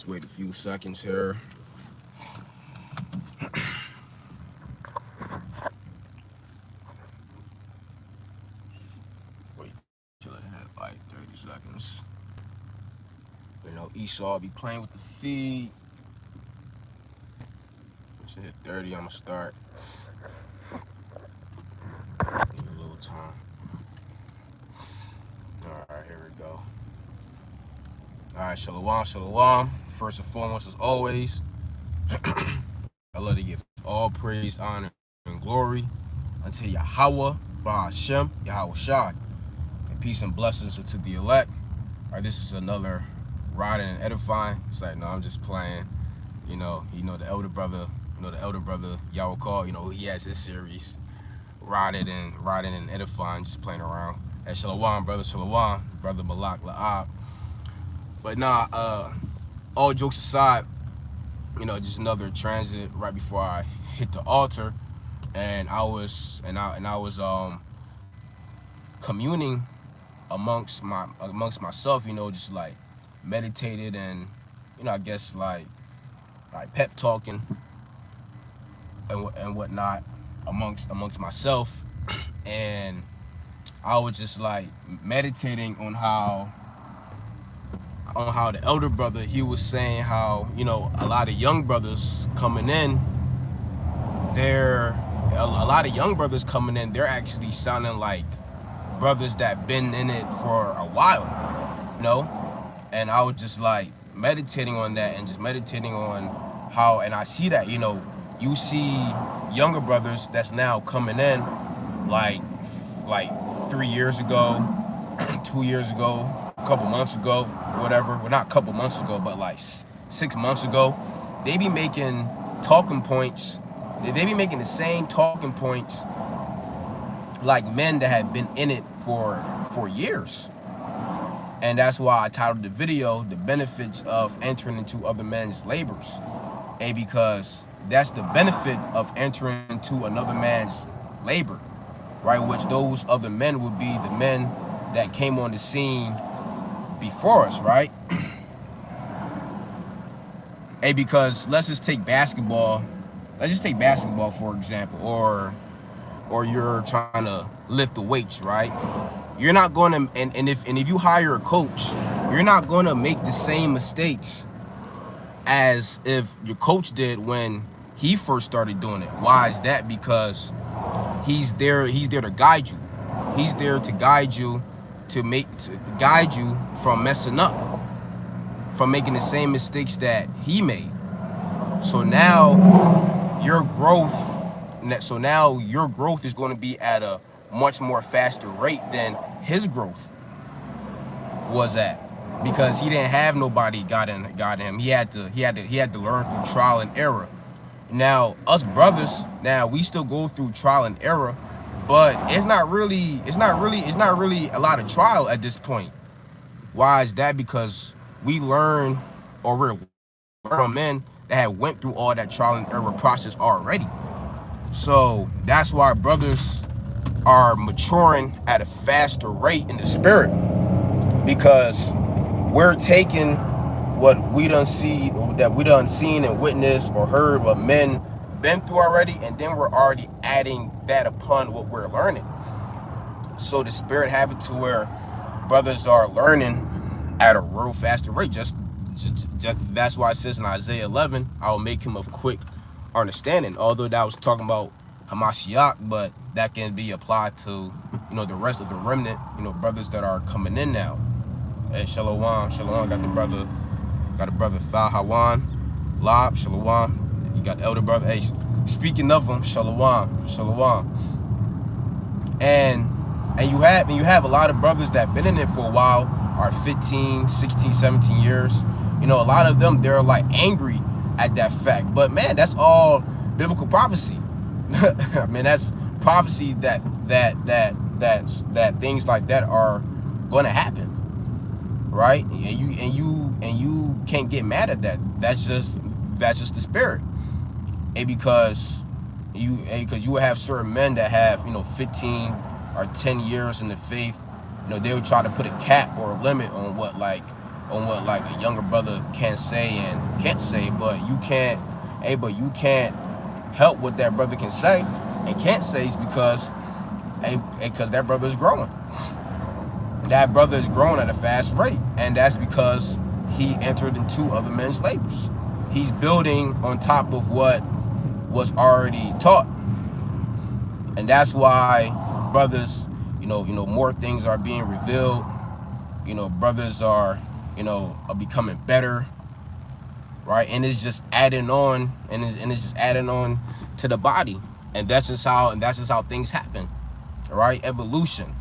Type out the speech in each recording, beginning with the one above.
Just wait a few seconds here. Wait till it hit like 30 seconds. Esau be playing with the feed. Once it hit 30, I'm gonna start. Give it a little time. Alright, here we go. Alright, shalom, shalom. First and foremost, as always, I love to give all praise, honor, and glory unto Yahweh, Ba'ashem, Yahweh Shai. And peace and blessings to the elect. Alright, this is another riding and edifying. It's like, no, I'm just playing. The elder brother, Yahweh Call, he has his series, riding and edifying, just playing around. And shalom, brother Malak La'ab. But nah, all jokes aside, just another transit right before I hit the altar, and I was communing amongst myself, just like meditated and I guess like pep talking and whatnot amongst myself, and I was just like meditating on how the elder brother, he was saying how a lot of young brothers coming in, they're actually sounding like brothers that been in it for a while, and I was just like meditating on that and just meditating on how, and I see that you see younger brothers that's now coming in like 3 years ago, 2 years ago, a couple months ago, whatever. Well, not a couple months ago, but like 6 months ago. They be making talking points. They be making the same talking points like men that had been in it for years. And that's why I titled the video, The Benefits of Entering into Other Men's Labors. And because that's the benefit of entering into another man's labor, right? Which those other men would be the men that came on the scene before us, right? And because let's just take basketball for example, or you're trying to lift the weights, right? You're not going to, and if you hire a coach, you're not going to make the same mistakes as if your coach did when he first started doing it. Why is that? Because he's there to guide you. He's there to guide you, to guide you from messing up, from making the same mistakes that he made. So now your growth is going to be at a much more faster rate than his growth was at, because he didn't have nobody guiding him. He had to learn through trial and error. Now us brothers, now we still go through trial and error, but it's not really a lot of trial at this point. Why is that? Because we learn, or we're from men that have went through all that trial and error process already. So that's why brothers are maturing at a faster rate in the spirit, because we're taking what we done seen and witnessed or heard what men been through already, and then we're already adding that upon what we're learning. So the spirit have it to where brothers are learning at a real faster rate. Just that's why it says in Isaiah 11, I will make him of quick understanding. Although that was talking about Hamashiach, but that can be applied to the rest of the remnant, brothers that are coming in now. Hey, shalom, got the brother Thahawan, Lob, shalom. You got the elder brother. Hey, speaking of them, shalom. And you have a lot of brothers that been in it for a while, are 15, 16, 17 years. A lot of them, they're like angry at that fact. But man, that's all biblical prophecy. I mean, that's prophecy that things like that are going to happen, right? And you can't get mad at that. That's just the spirit. And because you will have certain men that have 15 or 10 years in the faith, they would try to put a cap or a limit on what like on what like a younger brother can say and can't say, but you can't, you can't help what that brother can say and can't say is because that brother is growing. That brother is growing at a fast rate, and that's because he entered into other men's labors. He's building on top of what was already taught, and that's why brothers, more things are being revealed. Brothers are becoming better, right? And it's just adding on, and it's just adding on to the body, and that's just how things happen, right? Evolution,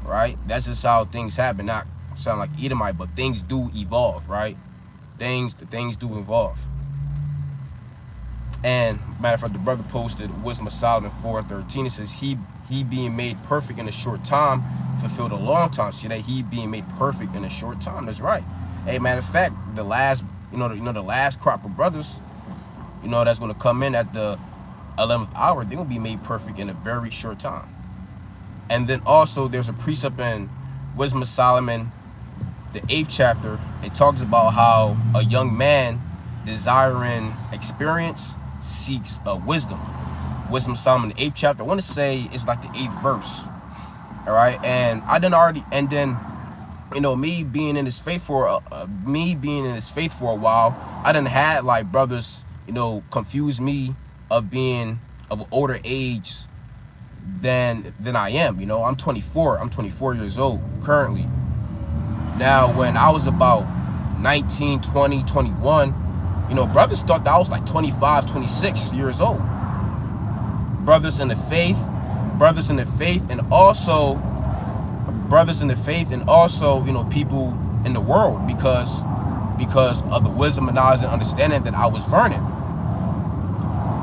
right? That's just how things happen. Not sound like Edomite, but things do evolve, right? Things do evolve. And matter of fact, the brother posted Wisdom of Solomon 4:13. It says he being made perfect in a short time fulfilled a long time. See that he being made perfect in a short time. That's right. Hey, matter of fact, the last the last crop of brothers, that's gonna come in at the 11th hour, they're gonna be made perfect in a very short time. And then also there's a precept in Wisdom of Solomon, the 8th chapter. It talks about how a young man desiring experience seeks wisdom. Wisdom of Solomon, the 8th chapter. I want to say it's like the 8th verse. All right, and me being in this faith for a while, I done had like brothers, confuse me of being of an older age than I am. I'm 24. I'm 24 years old currently. Now, when I was about 19, 20, 21, brothers thought that I was like 25, 26 years old. Brothers in the faith, and also people in the world, because of the wisdom and knowledge and understanding that I was learning.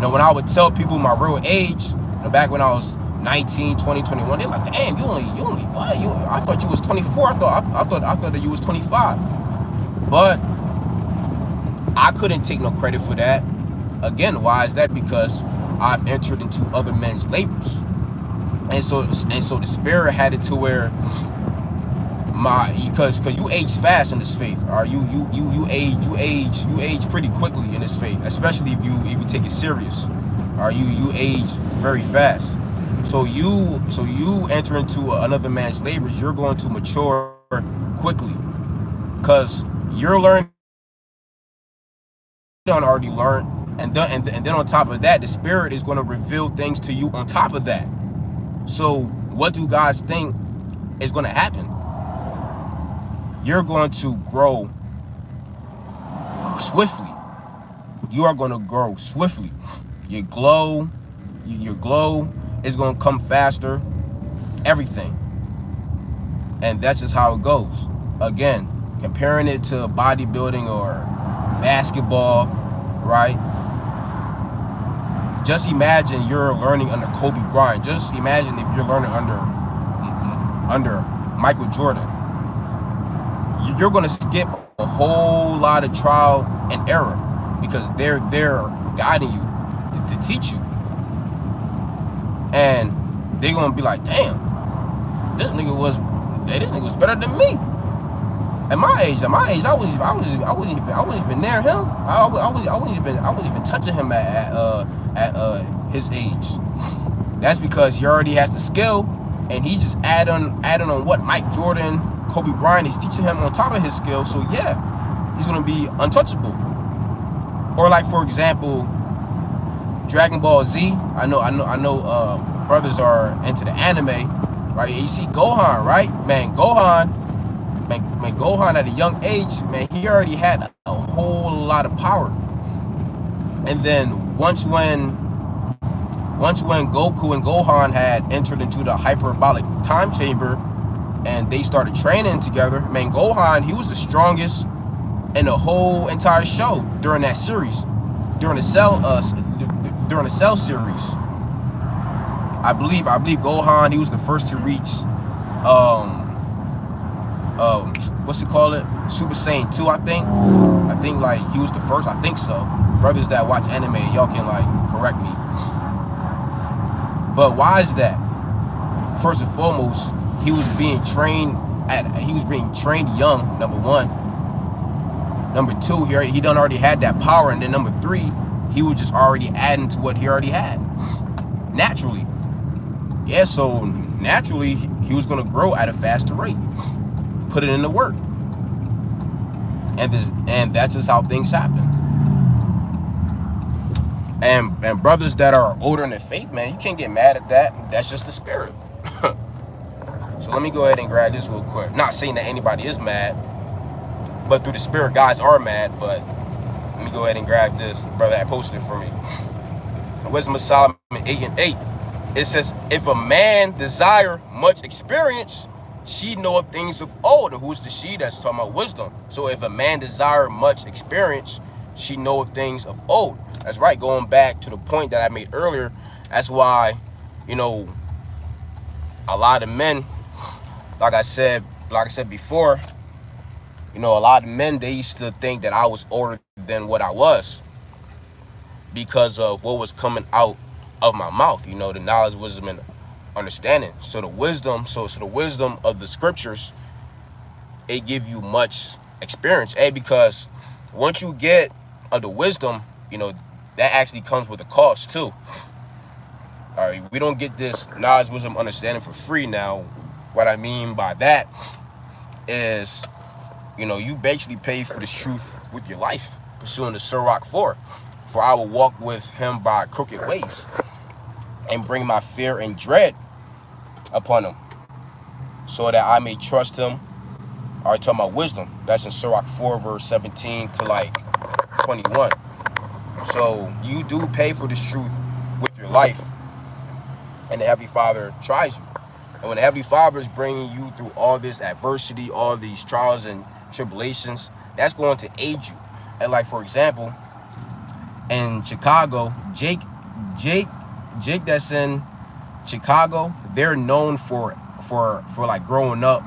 When I would tell people my real age, back when I was 19, 20, 21, they're like, damn, you only what? I thought you was 24. I thought that you was 25. But I couldn't take no credit for that. Again, why is that? Because I've entered into other men's labors. And so the spirit had it to where because you age fast in this faith, or you age pretty quickly in this faith, especially if you take it serious, or you age very fast. So you enter into another man's labors, you're going to mature quickly, because you're learning, you don't already learn, and then on top of that, the spirit is going to reveal things to you on top of that. So what do guys think is going to happen? You're going to grow swiftly. You are going to grow swiftly. Your glow is going to come faster. Everything. And that's just how it goes. Again, comparing it to bodybuilding or basketball, right? Just imagine you're learning under Kobe Bryant. Just imagine if you're learning under Michael Jordan. You're going to skip a whole lot of trial and error, because they're guiding you to teach you. And they're going to be like, damn, this nigga was better than me. At my age, I wasn't even near him. I wasn't even touching him at his age. That's because he already has the skill, and he just adding on what Mike Jordan, Kobe Bryant is teaching him on top of his skill. So yeah, he's gonna be untouchable. Or like, for example, Dragon Ball Z. I know brothers are into the anime, right? You see Gohan, right? Man, Gohan at a young age, man, he already had a whole lot of power. And then once when Goku and Gohan had entered into the hyperbolic time chamber and they started training together, man, Gohan, he was the strongest in the whole entire show during that series, during the Cell series. I believe Gohan, he was the first to reach what's it called? Super Saiyan 2, I think like he was the first. I think so. Brothers that watch anime, y'all can like correct me. But why is that? First and foremost, he was being trained young, number one. Number two, he done already had that power. And then number three, he was just already adding to what he already had. Naturally. Yeah, so naturally, he was going to grow at a faster rate. Put it into work. And that's just how things happen. And brothers that are older in the faith, man, you can't get mad at that. That's just the spirit. So let me go ahead and grab this real quick. Not saying that anybody is mad, but through the spirit, guys are mad. But let me go ahead and grab this. The brother that posted it for me. Wisdom of Solomon 8:8. It says, if a man desire much experience, she knoweth things of old. And who's the she? That's talking about wisdom. So if a man desire much experience, she knoweth things of old. That's right. Going back to the point that I made earlier, that's why, you know, a lot of men, like I said before, you know, a lot of men, they used to think that I was older than what I was because of what was coming out of my mouth, you know, the knowledge, wisdom, and understanding. So the wisdom, so the wisdom of the scriptures, it give you much experience. Because once you get the wisdom, you know, that actually comes with a cost too. All right, we don't get this knowledge, wisdom, understanding for free. Now, what I mean by that is, you know, you basically pay for this truth with your life, pursuing the Sirach 4. For I will walk with him by crooked ways and bring my fear and dread upon him, so that I may trust him. All right, talking about wisdom. That's in Sirach 4, verse 17 to like 21. So you do pay for this truth with your life, and the Heavenly Father tries you. And when the Heavenly Father is bringing you through all this adversity, all these trials and tribulations, that's going to aid you. And like, for example, in Chicago, Jake that's in Chicago, they're known for like growing up.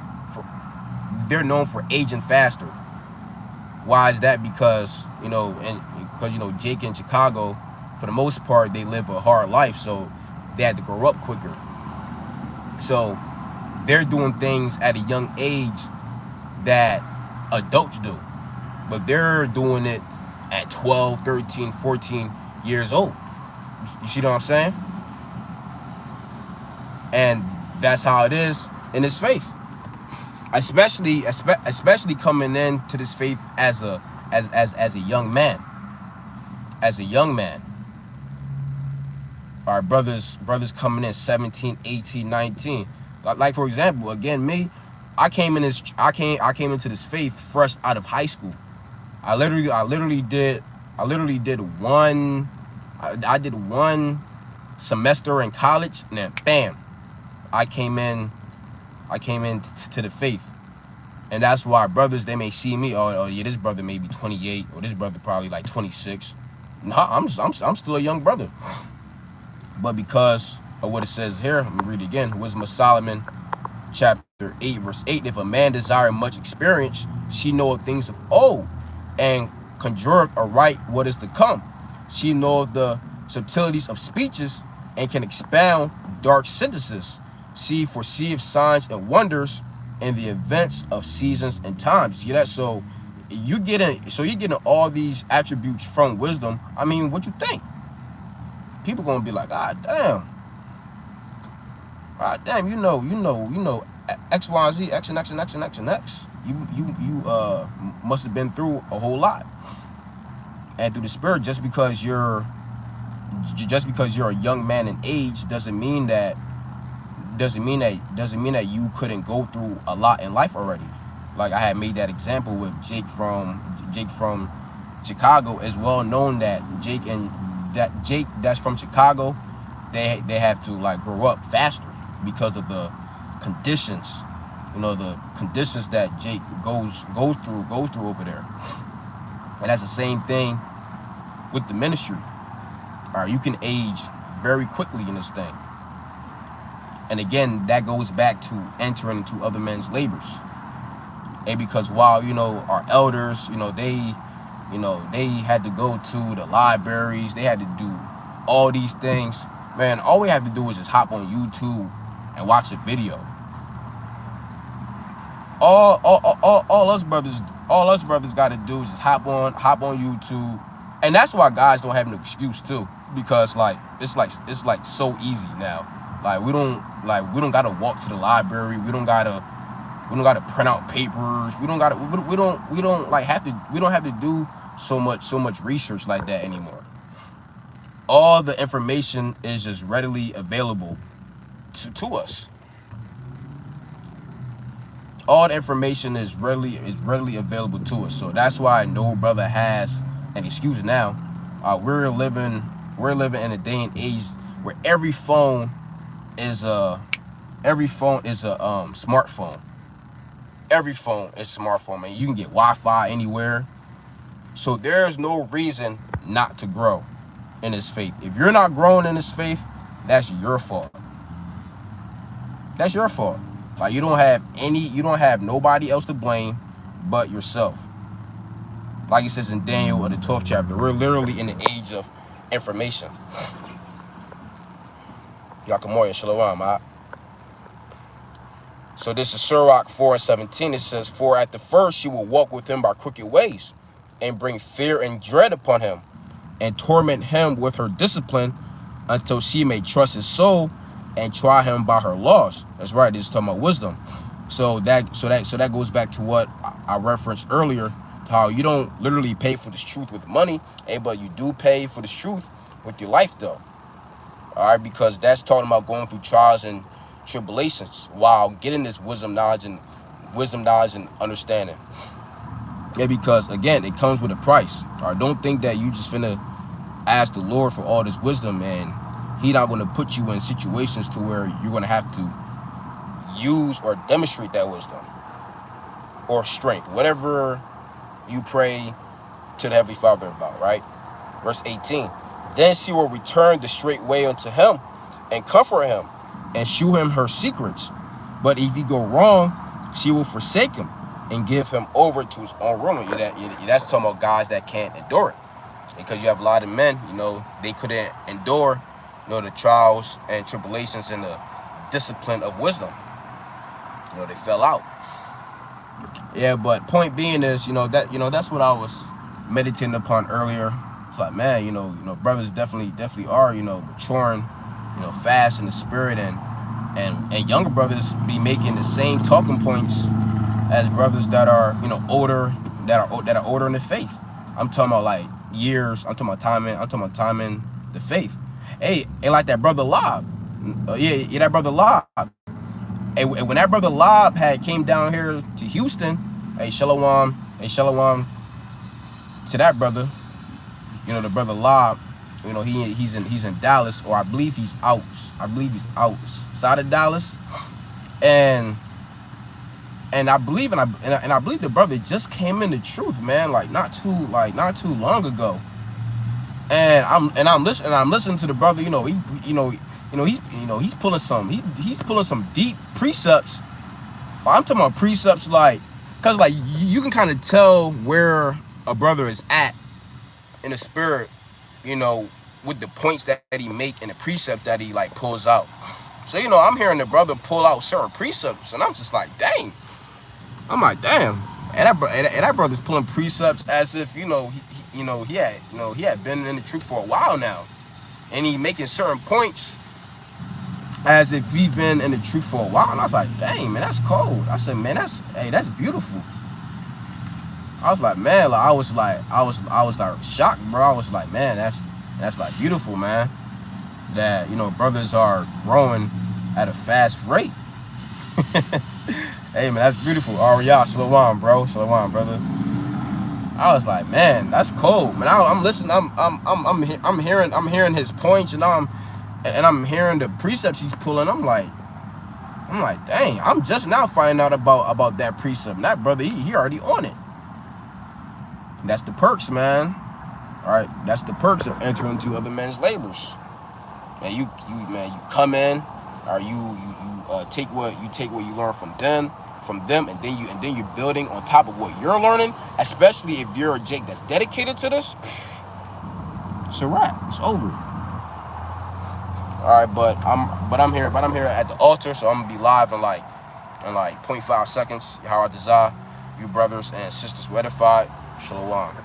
They're known for aging faster. Why is that? Because, you know, Jake in Chicago, for the most part, they live a hard life, so they had to grow up quicker. So they're doing things at a young age that adults do, but they're doing it at 12, 13, 14 years old. You see what I'm saying? And that's how it is in this faith. Especially coming into this faith as a young man. As a young man. Our brothers coming in 17, 18, 19. Like for example, again, me, I came into this faith fresh out of high school. I did one semester in college, and then bam, I came in to the faith. And that's why brothers, they may see me, oh yeah, this brother may be 28, or this brother probably like 26. No, I'm still a young brother. But because of what it says here, let me read it again. Wisdom of Solomon, chapter 8, verse 8. If a man desire much experience, she knoweth things of old, and conjureth aright what is to come. She knoweth the subtleties of speeches, and can expound dark sentences. She foreseeth signs and wonders, and the events of seasons and times. See that? So you're getting all these attributes from wisdom. I mean, what you think? People gonna be like, God damn, you know, X, Y, Z, X and X and X and X and X. You must have been through a whole lot. And through the spirit, just because you're a young man in age doesn't mean that you couldn't go through a lot in life already. Like I had made that example with Jake from Chicago. It's well known that Jake that's from Chicago, they have to like grow up faster because of the conditions, you know, the conditions that Jake goes through over there. And that's the same thing with the ministry. All right, you can age very quickly in this thing. And again, that goes back to entering into other men's labors. And because while, you know, our elders, you know, they had to go to the libraries, they had to do all these things. Man, all we have to do is just hop on YouTube and watch a video. All us brothers got to do is just hop on YouTube, and that's why guys don't have an excuse too, because like it's like so easy now. Like we don't gotta walk to the library. We don't gotta print out papers. We don't have to do so much research like that anymore. All the information is just readily available to us. All the information is readily available to us. So that's why no brother has an excuse now. We're living in a day and age where every phone is a smartphone. Every phone is a smartphone, man. You can get Wi-Fi anywhere. So there's no reason not to grow in this faith. If you're not growing in this faith, that's your fault. That's your fault. Like you don't have nobody else to blame but yourself. Like it says in Daniel, the 12th chapter, we're literally in the age of information. Yakamoya Shalom. So this is Sirach 4:17. It says, for at the first she will walk with him by crooked ways, and bring fear and dread upon him, and torment him with her discipline, until she may trust his soul and try him by her laws. That's right. This is talking about wisdom. So that goes back to what I referenced earlier, how you don't literally pay for this truth with money, but you do pay for this truth with your life, though. All right, because that's talking about going through trials and tribulations while getting this wisdom, knowledge, and understanding. Yeah, because again, it comes with a price. All right, don't think that you just finna ask the Lord for all this wisdom and He not going to put you in situations to where you're going to have to use or demonstrate that wisdom or strength, whatever you pray to the Heavenly Father about, right? Verse 18, then she will return the straight way unto him and comfort him and shew him her secrets. But if he go wrong, she will forsake him and give him over to his own ruin. That's talking about guys that can't endure it. Because you have a lot of men, they couldn't endure the trials and tribulations and the discipline of wisdom. They fell out. Yeah, but point being is, that's what I was meditating upon earlier. It's like, man, brothers definitely are, maturing, fast in the spirit, and younger brothers be making the same talking points as brothers that are, older, that are older in the faith. I'm talking about like years. I'm talking about timing the faith. Hey, like that brother Lob. Yeah, that brother Lob. Hey, when that brother Lob had came down here to Houston, hey, shalom to that brother. The brother Lob, he's in Dallas, or I believe he's outside of Dallas, and I believe the brother just came in the truth, man, like not too long ago. And I'm listening to the brother, he's pulling some deep precepts. I'm talking about precepts cause you can kind of tell where a brother is at in the spirit, with the points that he make and the precepts that he pulls out. So I'm hearing the brother pull out certain precepts, and I'm just like, dang. I'm like, damn. And that brother's pulling precepts as if he had been in the truth for a while now, and he making certain points as if he's been in the truth for a while. And I was like, dang, man, that's cold. I said, man, that's beautiful. I was like, man, I was shocked, bro. I was like, man, that's beautiful, man. That brothers are growing at a fast rate. Hey, man, that's beautiful. Ariyah, shalom, bro. Shalom, brother. I was like, man, that's cold, man. I'm listening. I'm hearing his points, and I'm hearing the precepts he's pulling. I'm like, dang. I'm just now finding out about that precept. And that brother, he already on it. And that's the perks, man. All right, that's the perks of entering into other men's labors. Man, you come in, or you take what you learn from them, and then you're building on top of what you're learning. Especially if you're a Jake that's dedicated to this, it's a wrap. It's over. All right, but I'm here at the altar, so I'm gonna be live in in like 0.5 seconds. Yahweh Dazah, you brothers and sisters who edified. Shalom.